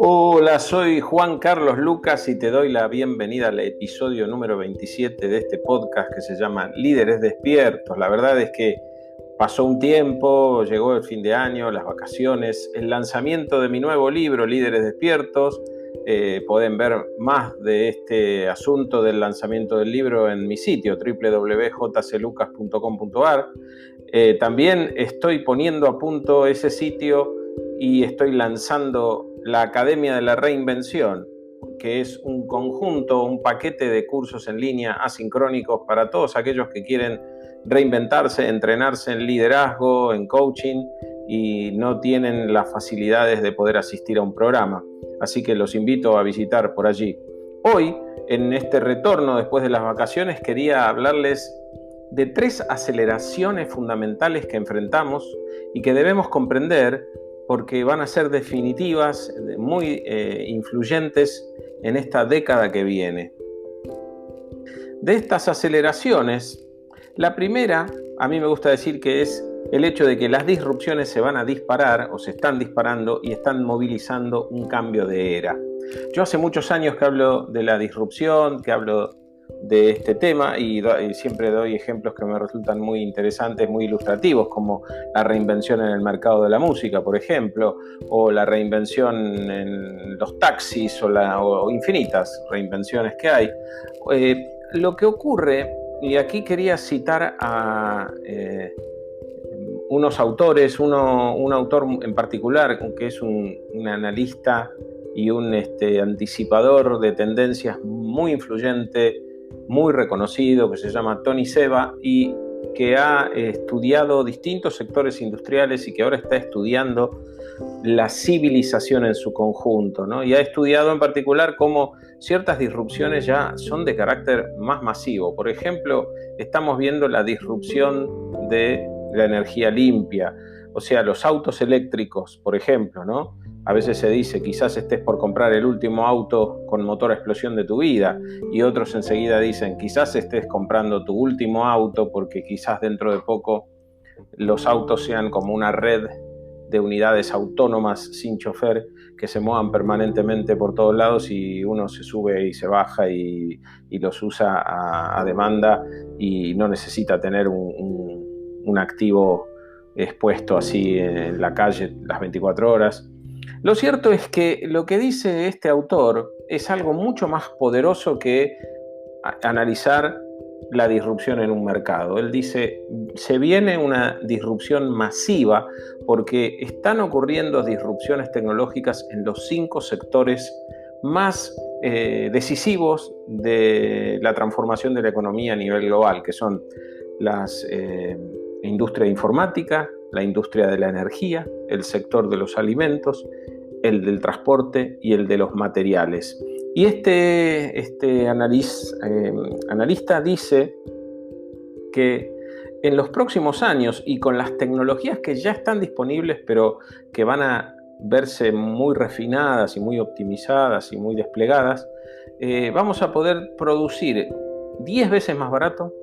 Hola, soy Juan Carlos Lucas y te doy la bienvenida al episodio número 27 de este podcast que se llama Líderes Despiertos. La verdad es que pasó un tiempo, llegó el fin de año, las vacaciones, el lanzamiento de mi nuevo libro, Líderes Despiertos. Pueden ver más de este asunto del lanzamiento del libro en mi sitio www.jclucas.com.ar. También estoy poniendo a punto ese sitio y estoy lanzando la Academia de la Reinvención, que es un conjunto, un paquete de cursos en línea asincrónicos para todos aquellos que quieren reinventarse, entrenarse en liderazgo, en coaching y no tienen las facilidades de poder asistir a un programa. Así que los invito a visitar por allí. Hoy, en este retorno después de las vacaciones, quería hablarles de 3 aceleraciones fundamentales que enfrentamos y que debemos comprender porque van a ser definitivas, muy influyentes en esta década que viene. De estas aceleraciones, la primera, a mí me gusta decir que es el hecho de que las disrupciones se van a disparar o se están disparando y están movilizando un cambio de era. Yo hace muchos años que hablo de la disrupción, que hablo de este tema y siempre doy ejemplos que me resultan muy interesantes, muy ilustrativos, como la reinvención en el mercado de la música, por ejemplo, o la reinvención en los taxis o infinitas reinvenciones que hay. Lo que ocurre, y aquí quería citar a unos autores, un autor en particular que es un analista y un anticipador de tendencias muy influyente, muy reconocido, que se llama Tony Seba y que ha estudiado distintos sectores industriales y que ahora está estudiando la civilización en su conjunto, ¿no? Y ha estudiado en particular cómo ciertas disrupciones ya son de carácter más masivo. Por ejemplo, estamos viendo la disrupción de la energía limpia, o sea, los autos eléctricos, por ejemplo, ¿no? A veces se dice, quizás estés por comprar el último auto con motor a explosión de tu vida, y otros enseguida dicen, quizás estés comprando tu último auto porque quizás dentro de poco los autos sean como una red de unidades autónomas sin chofer que se muevan permanentemente por todos lados y uno se sube y se baja y los usa a demanda y no necesita tener un activo expuesto así en la calle las 24 horas. Lo cierto es que lo que dice este autor es algo mucho más poderoso que analizar la disrupción en un mercado. Él dice, se viene una disrupción masiva porque están ocurriendo disrupciones tecnológicas en los 5 sectores más decisivos de la transformación de la economía a nivel global, que son la industria informática, la industria de la energía, el sector de los alimentos, el del transporte y el de los materiales. Y este analista dice que en los próximos años y con las tecnologías que ya están disponibles pero que van a verse muy refinadas y muy optimizadas y muy desplegadas, vamos a poder producir 10 veces más barato,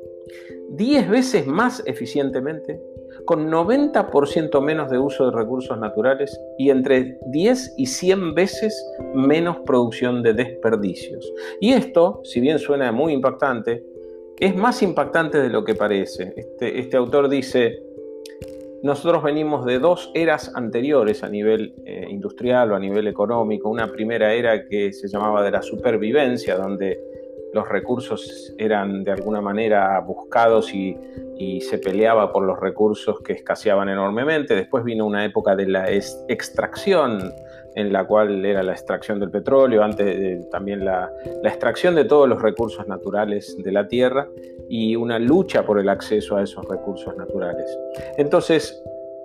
10 veces más eficientemente, con 90% menos de uso de recursos naturales y entre 10 y 100 veces menos producción de desperdicios. Y esto, si bien suena muy impactante, es más impactante de lo que parece. Este autor dice, nosotros venimos de 2 eras anteriores a nivel industrial o a nivel económico. Una primera era que se llamaba de la supervivencia, donde los recursos eran de alguna manera buscados y se peleaba por los recursos que escaseaban enormemente. Después vino una época de la extracción, en la cual era la extracción del petróleo, antes también la extracción de todos los recursos naturales de la tierra y una lucha por el acceso a esos recursos naturales. Entonces,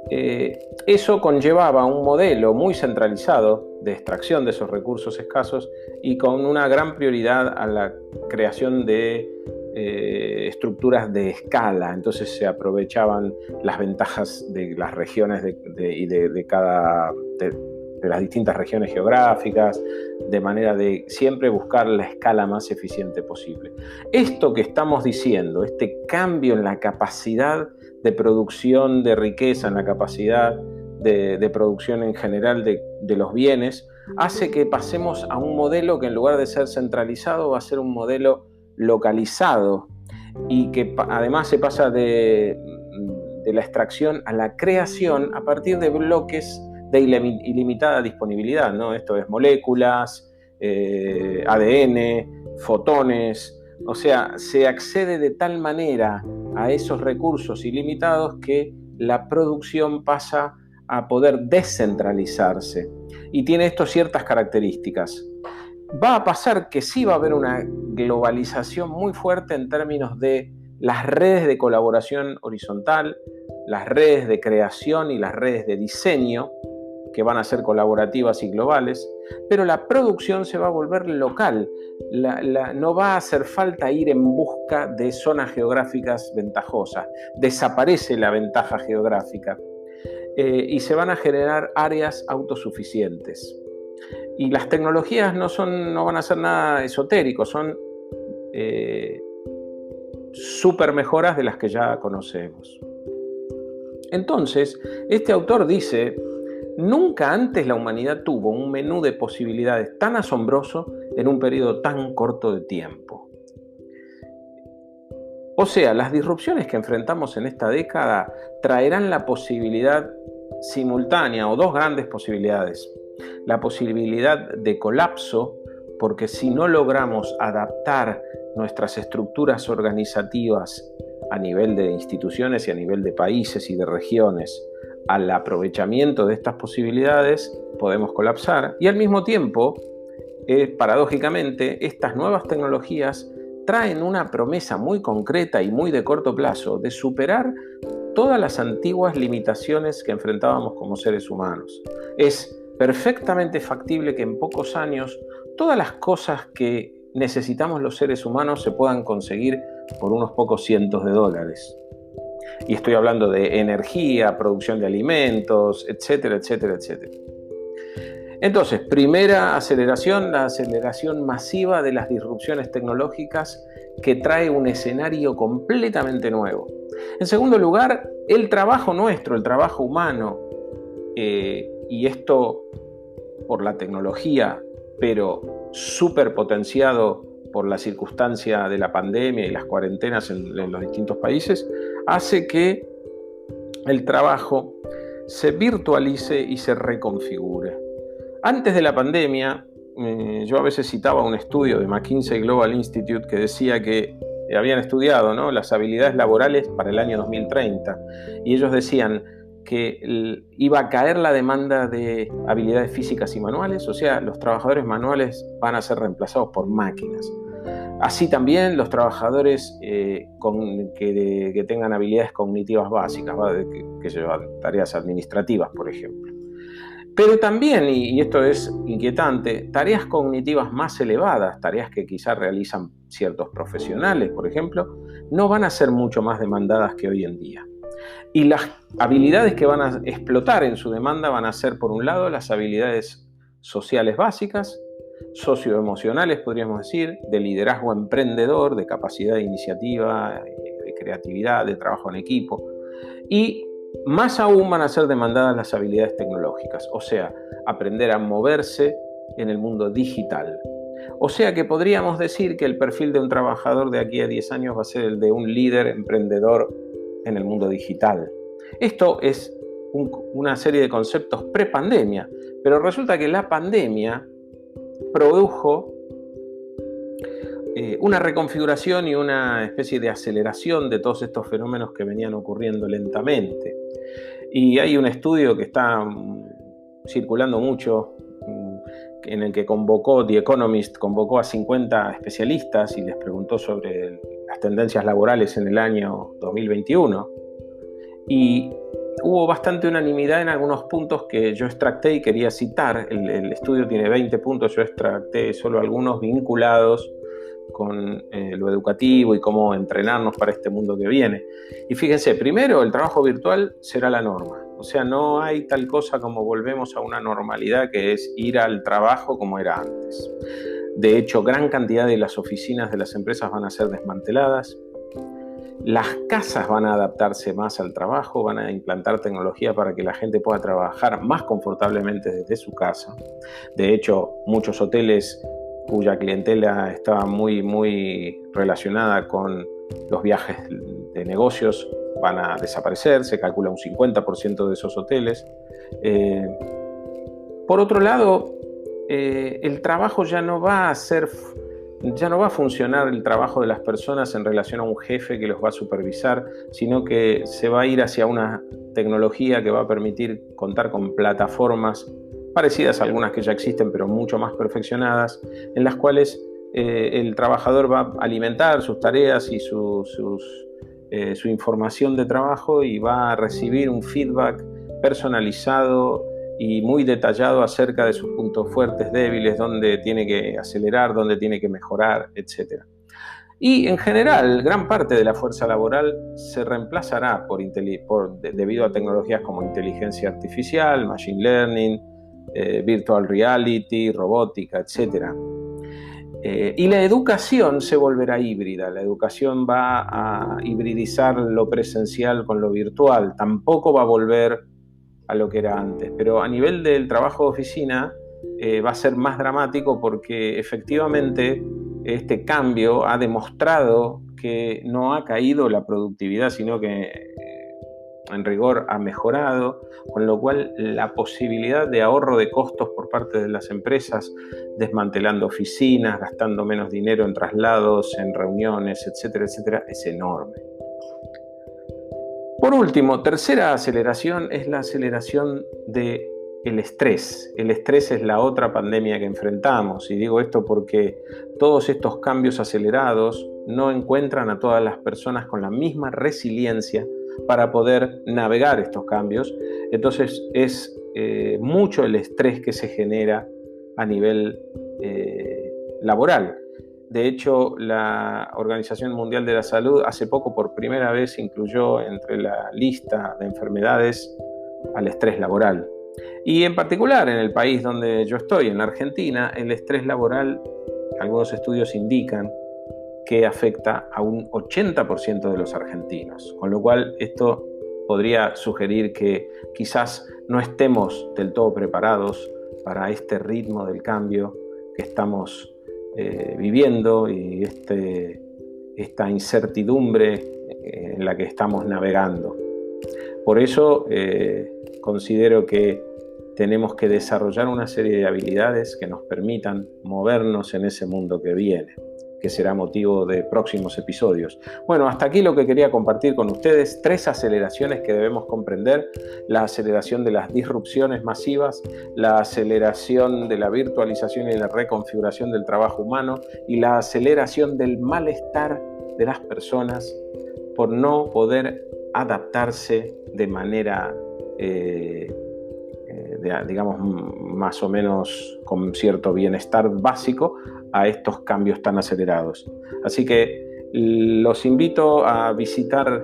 eso conllevaba un modelo muy centralizado de extracción de esos recursos escasos y con una gran prioridad a la creación de estructuras de escala. Entonces se aprovechaban las ventajas de las regiones de las distintas regiones geográficas, de manera de siempre buscar la escala más eficiente posible. Esto que estamos diciendo, este cambio en la capacidad de producción de riqueza, en la capacidad de producción en general de los bienes, hace que pasemos a un modelo que en lugar de ser centralizado va a ser un modelo localizado y que además se pasa de la extracción a la creación a partir de bloques de ilimitada disponibilidad, ¿no? Esto es moléculas, ADN, fotones, o sea, se accede de tal manera a esos recursos ilimitados que la producción pasa a poder descentralizarse. Y tiene esto ciertas características. Va a pasar que sí va a haber una globalización muy fuerte en términos de las redes de colaboración horizontal, las redes de creación y las redes de diseño, que van a ser colaborativas y globales, pero la producción se va a volver local. No va a hacer falta ir en busca de zonas geográficas ventajosas. Desaparece la ventaja geográfica y se van a generar áreas autosuficientes. Y las tecnologías no van a ser nada esotéricos, son súper mejoras de las que ya conocemos. Entonces, este autor dice: nunca antes la humanidad tuvo un menú de posibilidades tan asombroso en un periodo tan corto de tiempo. O sea, las disrupciones que enfrentamos en esta década traerán la posibilidad simultánea, o dos grandes posibilidades. La posibilidad de colapso, porque si no logramos adaptar nuestras estructuras organizativas a nivel de instituciones y a nivel de países y de regiones al aprovechamiento de estas posibilidades, podemos colapsar. Y al mismo tiempo, paradójicamente, estas nuevas tecnologías traen una promesa muy concreta y muy de corto plazo de superar todas las antiguas limitaciones que enfrentábamos como seres humanos. Es perfectamente factible que en pocos años todas las cosas que necesitamos los seres humanos se puedan conseguir por unos pocos cientos de dólares. Y estoy hablando de energía, producción de alimentos, etcétera, etcétera, etcétera. Entonces, primera aceleración, la aceleración masiva de las disrupciones tecnológicas que trae un escenario completamente nuevo. En segundo lugar, el trabajo nuestro, el trabajo humano, y esto por la tecnología, pero súper potenciado por la circunstancia de la pandemia y las cuarentenas en los distintos países, hace que el trabajo se virtualice y se reconfigure. Antes de la pandemia, yo a veces citaba un estudio de McKinsey Global Institute que decía que habían estudiado, ¿no?, las habilidades laborales para el año 2030, y ellos decían que iba a caer la demanda de habilidades físicas y manuales, o sea, los trabajadores manuales van a ser reemplazados por máquinas. Así también los trabajadores que tengan habilidades cognitivas básicas, que llevan tareas administrativas, por ejemplo. Pero también, y esto es inquietante, tareas cognitivas más elevadas, tareas que quizás realizan ciertos profesionales, por ejemplo, no van a ser mucho más demandadas que hoy en día. Y las habilidades que van a explotar en su demanda van a ser, por un lado, las habilidades sociales básicas, socioemocionales, podríamos decir, de liderazgo emprendedor, de capacidad de iniciativa, de creatividad, de trabajo en equipo. Y más aún van a ser demandadas las habilidades tecnológicas, o sea, aprender a moverse en el mundo digital. O sea que podríamos decir que el perfil de un trabajador de aquí a 10 años va a ser el de un líder emprendedor en el mundo digital. Esto es una serie de conceptos pre-pandemia, pero resulta que la pandemia produjo una reconfiguración y una especie de aceleración de todos estos fenómenos que venían ocurriendo lentamente. Y hay un estudio que está circulando mucho, en el que The Economist convocó a 50 especialistas y les preguntó sobre las tendencias laborales en el año 2021. Y hubo bastante unanimidad en algunos puntos que yo extracté y quería citar. El estudio tiene 20 puntos, yo extracté solo algunos vinculados con lo educativo y cómo entrenarnos para este mundo que viene. Y fíjense, primero, el trabajo virtual será la norma. O sea, no hay tal cosa como volvemos a una normalidad que es ir al trabajo como era antes. De hecho, gran cantidad de las oficinas de las empresas van a ser desmanteladas. Las casas van a adaptarse más al trabajo, van a implantar tecnología para que la gente pueda trabajar más confortablemente desde su casa. De hecho, muchos hoteles cuya clientela estaba muy relacionada con los viajes de negocios van a desaparecer, se calcula un 50% de esos hoteles. Por otro lado, el trabajo ya no va a funcionar el trabajo de las personas en relación a un jefe que los va a supervisar, sino que se va a ir hacia una tecnología que va a permitir contar con plataformas parecidas a algunas que ya existen, pero mucho más perfeccionadas, en las cuales el trabajador va a alimentar sus tareas y su información de trabajo y va a recibir un feedback personalizado y muy detallado acerca de sus puntos fuertes, débiles, dónde tiene que acelerar, dónde tiene que mejorar, etc. Y en general, gran parte de la fuerza laboral se reemplazará debido a tecnologías como inteligencia artificial, machine learning, virtual reality, robótica, etc. Y la educación se volverá híbrida. La educación va a hibridizar lo presencial con lo virtual. Tampoco va a volver a lo que era antes. Pero a nivel del trabajo de oficina va a ser más dramático porque efectivamente este cambio ha demostrado que no ha caído la productividad, sino que en rigor ha mejorado, con lo cual la posibilidad de ahorro de costos por parte de las empresas, desmantelando oficinas, gastando menos dinero en traslados, en reuniones, etcétera, etcétera, es enorme. Por último, tercera aceleración es la aceleración del estrés. El estrés es la otra pandemia que enfrentamos, y digo esto porque todos estos cambios acelerados no encuentran a todas las personas con la misma resiliencia para poder navegar estos cambios. Entonces es mucho el estrés que se genera a nivel laboral. De hecho, la Organización Mundial de la Salud hace poco por primera vez incluyó entre la lista de enfermedades al estrés laboral. Y en particular en el país donde yo estoy, en la Argentina, el estrés laboral, algunos estudios indican que afecta a un 80% de los argentinos. Con lo cual esto podría sugerir que quizás no estemos del todo preparados para este ritmo del cambio que estamos viviendo y esta incertidumbre en la que estamos navegando. Por eso considero que tenemos que desarrollar una serie de habilidades que nos permitan movernos en ese mundo que viene, que será motivo de próximos episodios. Bueno, hasta aquí lo que quería compartir con ustedes. 3 aceleraciones que debemos comprender: la aceleración de las disrupciones masivas, la aceleración de la virtualización y la reconfiguración del trabajo humano, y la aceleración del malestar de las personas por no poder adaptarse de manera digamos, más o menos con cierto bienestar básico a estos cambios tan acelerados. Así que los invito a visitar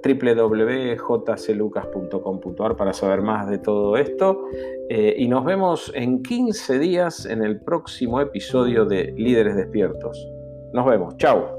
www.jclucas.com.ar para saber más de todo esto y nos vemos en 15 días en el próximo episodio de Líderes Despiertos. Nos vemos, chao.